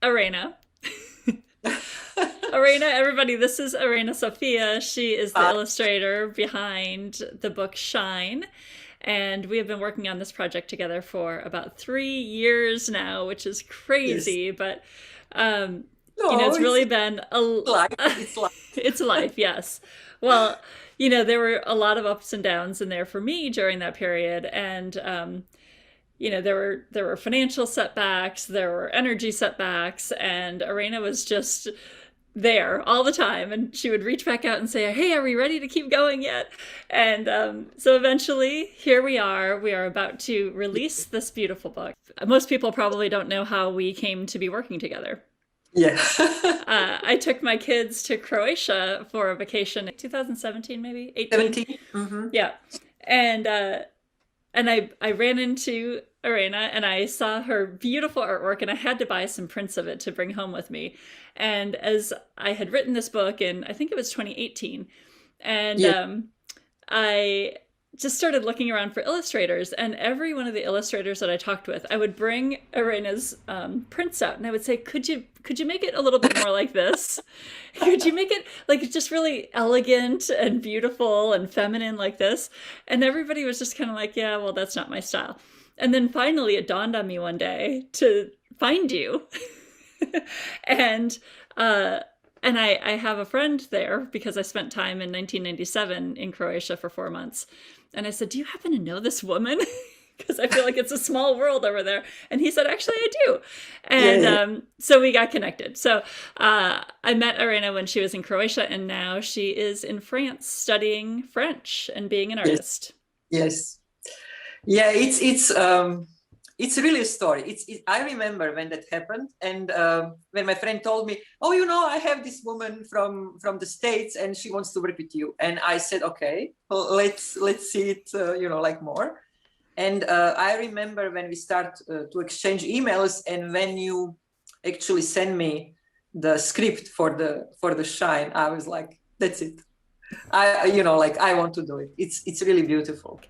Irena. Irena, everybody, this is Irena Sophia. She is the Uh, illustrator behind the book Shine. And we have been working on this project together for about 3 years now, which is yes. crazy. But, um, No, it's really been life. It's life. it's life, yes. Well, there were a lot of ups and downs in there for me during that period. And, there were financial setbacks, there were energy setbacks, and Arena was just there all the time, and she would reach back out and say, "Hey, are we ready to keep going yet?" And so eventually, here we are. We are about to release this beautiful book. Most people probably don't know how we came to be working together. Yeah. I took my kids to Croatia for a vacation in 2017, maybe 18. 17. Mm-hmm. Yeah, and I ran into Irena and I saw her beautiful artwork and I had to buy some prints of it to bring home with me. And as I had written this book in, I think it was 2018, and Yeah. I just started looking around for illustrators, and every one of the illustrators that I talked with, I would bring Arena's prints out, and I would say, "Could you make it a little bit more like this? Could you make it like just really elegant and beautiful and feminine like this?" And everybody was just kind of like, "Yeah, well, that's not my style." And then finally, it dawned on me one day to find you, and uh, I have a friend there because I spent time in 1997 in Croatia for 4 months. And I said, "Do you happen to know this woman?" Because I feel like it's a small world over there. And he said, "Actually, I do." Yeah. And Yeah. so we got connected. So I met Arena when she was in Croatia, and now she is in France studying French and being an Yes. artist. Yes. Yeah. It's really a story. I remember when that happened, and when my friend told me, "Oh, I have this woman from the States, and she wants to work with you." And I said, "Okay, well, let's see it, like more." And I remember when we start to exchange emails, and when you actually send me the script for the Shine, I was like, "That's it. like I want to do it. It's really beautiful."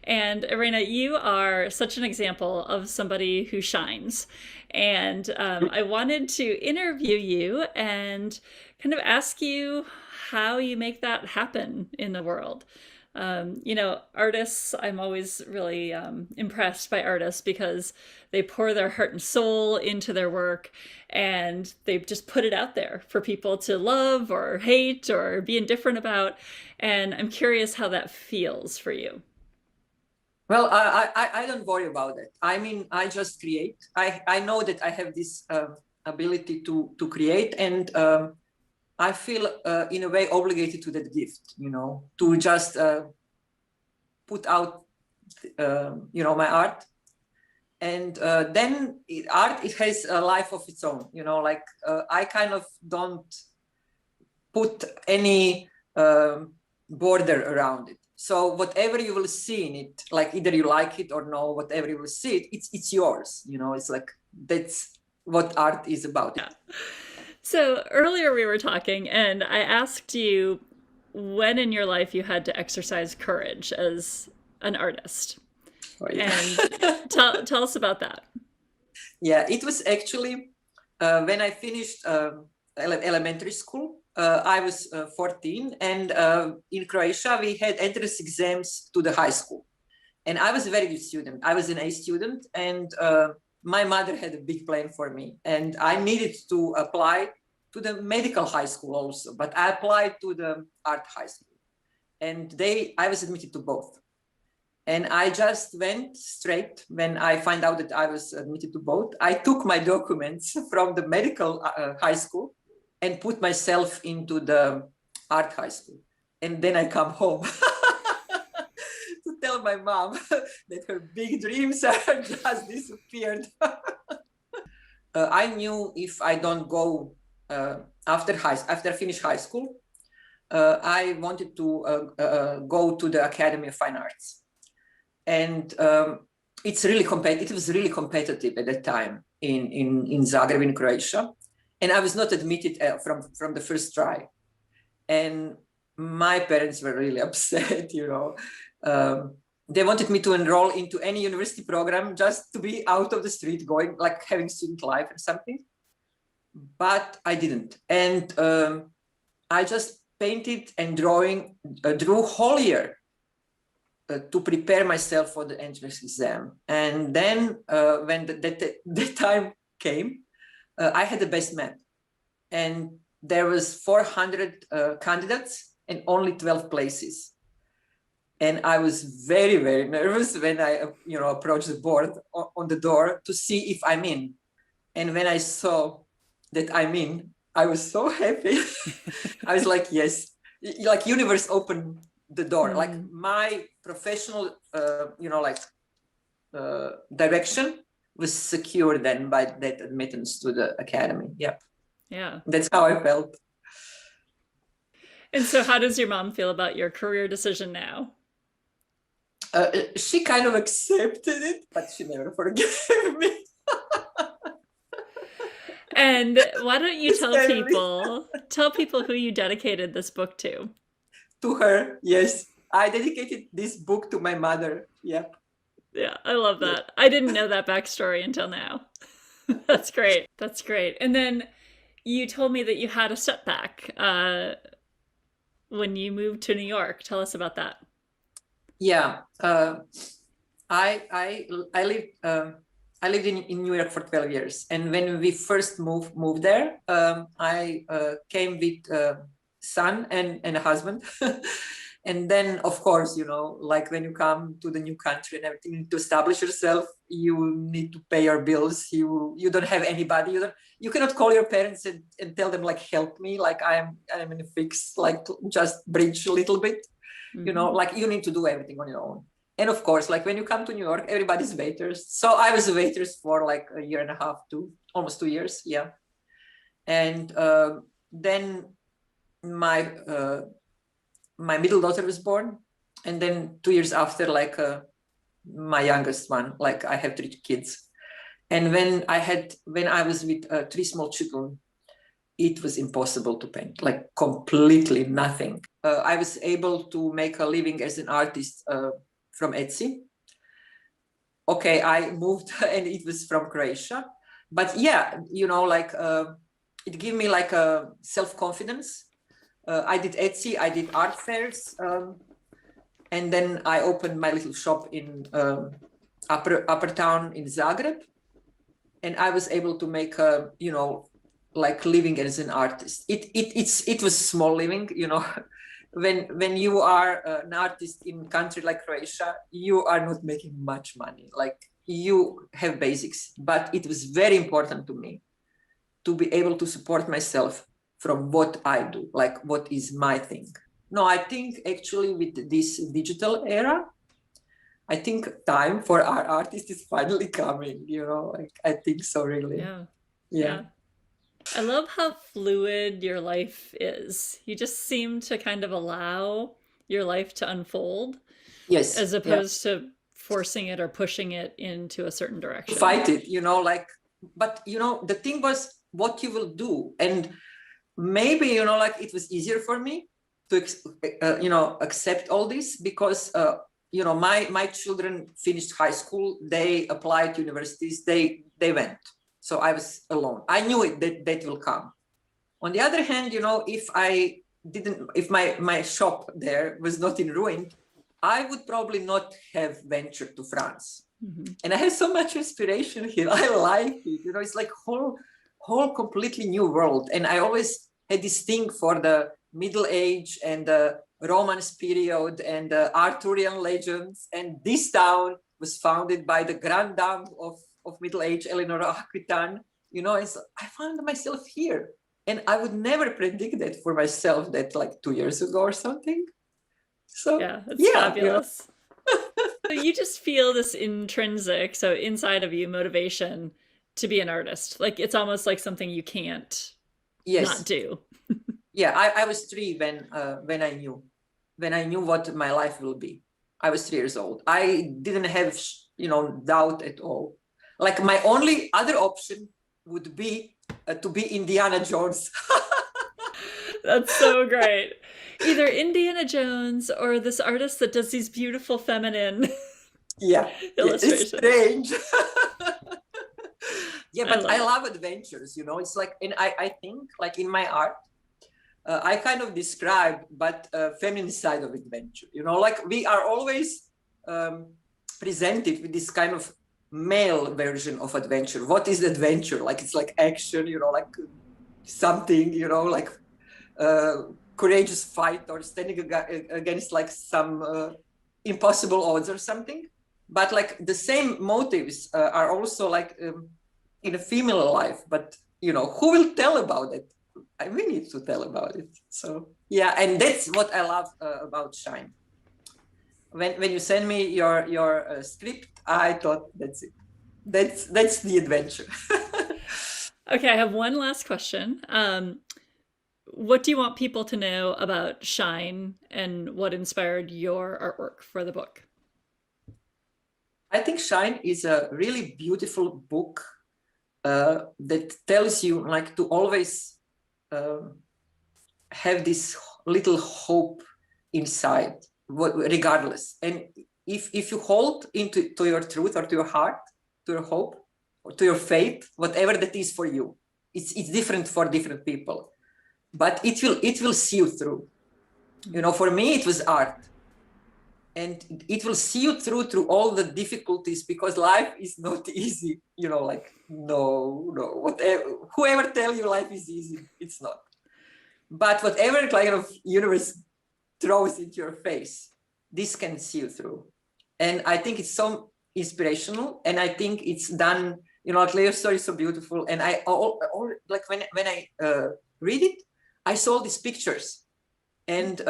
And Irena, you are such an example of somebody who shines. And I wanted to interview you and kind of ask you how you make that happen in the world. Artists, I'm always really impressed by artists because they pour their heart and soul into their work and they just put it out there for people to love or hate or be indifferent about. And I'm curious how that feels for you. Well, I don't worry about it. I mean, I just create. I know that I have this ability to create, and I feel in a way obligated to that gift. To just put out, my art, and then art, it has a life of its own. Like I kind of don't put any border around it. So whatever you will see in it, like either you like it or no, whatever you will see it, it's yours. It's like that's what art is about. Yeah. So earlier we were talking, and I asked you when in your life you had to exercise courage as an artist. Oh, And yeah. tell us about that. Yeah, it was actually when I finished elementary school. I was 14, and in Croatia we had entrance exams to the high school, and I was a very good student. I was an A student, and my mother had a big plan for me, and I needed to apply to the medical high school also, but I applied to the art high school, and I was admitted to both. And I just went straight when I find out that I was admitted to both. I took my documents from the medical high school and put myself into the art high school. And then I come home to tell my mom that her big dreams just disappeared. I knew if I don't go after I finish high school, I wanted to go to the Academy of Fine Arts. And it was really competitive at that time in Zagreb, in Croatia, and I was not admitted from the first try. And my parents were really upset. They wanted me to enroll into any university program just to be out of the street, going like having student life or something. but I didn't. And I just painted and drew whole year to prepare myself for the entrance exam. And then when the time came, I had the best man. And there was 400 candidates and only 12 places. And I was very, very nervous when I, approached the board on the door to see if I'm in. And when I saw that I'm in, I was so happy. I was like, yes, like universe opened the door. Like my professional, direction was secure then by that admittance to the academy. Yeah. Yeah. That's how I felt. And so how does your mom feel about your career decision now? She kind of accepted it, but she never forgave me. And why don't you tell people who you dedicated this book to? To her, yes. I dedicated this book to my mother. Yeah. Yeah, I love that. I didn't know that backstory until now. That's great. That's great. And then you told me that you had a setback when you moved to New York. Tell us about that. Yeah. I lived in New York for 12 years, and when we first moved there, I came with son and a husband. And then, of course, like when you come to the new country and everything, you need to establish yourself. You need to pay your bills. You don't have anybody. You cannot call your parents and tell them like, help me, like I'm in a fix, like just bridge a little bit. Like you need to do everything on your own. And of course, like when you come to New York, everybody's waiters. So I was a waitress for like a year and a half, almost 2 years. Yeah. And then my middle daughter was born. And then 2 years after, like my youngest one, like I have 3 kids. And when I was with 3 small children, it was impossible to paint, like completely nothing. I was able to make a living as an artist from Etsy. Okay, I moved and it was from Croatia. But yeah, it gave me like a self-confidence. I did Etsy, I did art fairs. And then I opened my little shop in upper town in Zagreb. And I was able to make like living as an artist. It was small living, when you are an artist in a country like Croatia, you are not making much money. Like you have basics, but it was very important to me to be able to support myself from what I do, like what is my thing. No, I think actually with this digital era, I think time for our artist is finally coming, like I think so really. Yeah. I love how fluid your life is. You just seem to kind of allow your life to unfold. Yes. As opposed to forcing it or pushing it into a certain direction. Fight it, but the thing was what you will do. And maybe, like it was easier for me to, accept all this because, my children finished high school, they applied to universities, they went. So I was alone. I knew that will come. On the other hand, if my shop there was not in ruin, I would probably not have ventured to France. Mm-hmm. And I have so much inspiration here. I like it. It's like whole completely new world. And I always had this thing for the Middle Age and the Romance period and the Arthurian legends. And this town was founded by the Grand Dame of Middle Age, Eleanor Aquitaine. So I found myself here. And I would never predict that for myself that like 2 years ago or something. So yeah, it's fabulous. So you just feel this intrinsic, so inside of you, motivation to be an artist. Like it's almost like something you can't not do. Yeah, I was 3 when I knew what my life will be. I was 3 years old. I didn't have doubt at all. Like my only other option would be to be Indiana Jones. That's so great. Either Indiana Jones or this artist that does these beautiful feminine illustrations. It's strange. Yeah, I but love I it. love adventures, it's like, and I think like in my art, I kind of describe, but feminine side of adventure, like we are always um, presented with this kind of male version of adventure. What is adventure? Like it's like action, like something, like uh, courageous fight or standing against like some impossible odds or something. But like the same motives are also like in a female life. But who will tell about it? We need to tell about it. So yeah, and that's what I love about Shine. When you send me your script, I thought that's it. That's the adventure. Okay, I have one last question. What do you want people to know about Shine and what inspired your artwork for the book? I think Shine is a really beautiful book that tells you like to always uh, have this little hope inside, regardless. And if you hold into to your truth or to your heart, to your hope or to your faith, whatever that is for you, it's different for different people, but it will see you through. For me, it was art, and it will see you through all the difficulties, because life is not easy. Like no, whatever, whoever tell you life is easy, it's not. But whatever kind of universe throws into your face, this can see you through. And I think it's so inspirational, and I think it's done, like Leo's story is so beautiful. And I like when I read it, I saw these pictures, and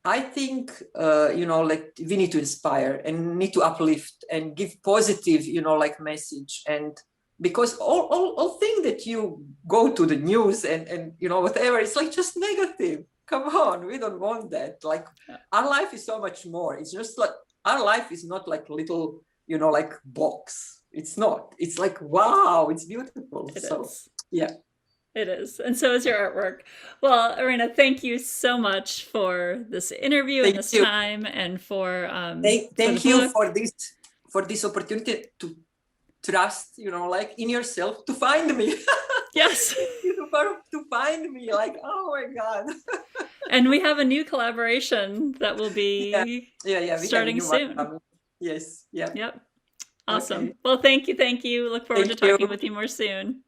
I think like we need to inspire and need to uplift and give positive, like message. And because all thing that you go to the news and whatever, it's like just negative. Come on, we don't want that. Like our life is so much more. It's just like our life is not like little, like box. It's not. It's like wow, it's beautiful. It So is. yeah. It is. And so is your artwork. Well, Irena, thank you so much for this interview and Thank this you. time and for the Thank you book. for this opportunity to trust, like in yourself to find me. Yes. To find me, like, oh my God. And we have a new collaboration that will Yeah, be yeah, we have a starting new one soon. coming. Yes, yeah. Yep. Okay. Awesome. Well, thank you. Thank you. Look forward to Thank you. talking with you more soon.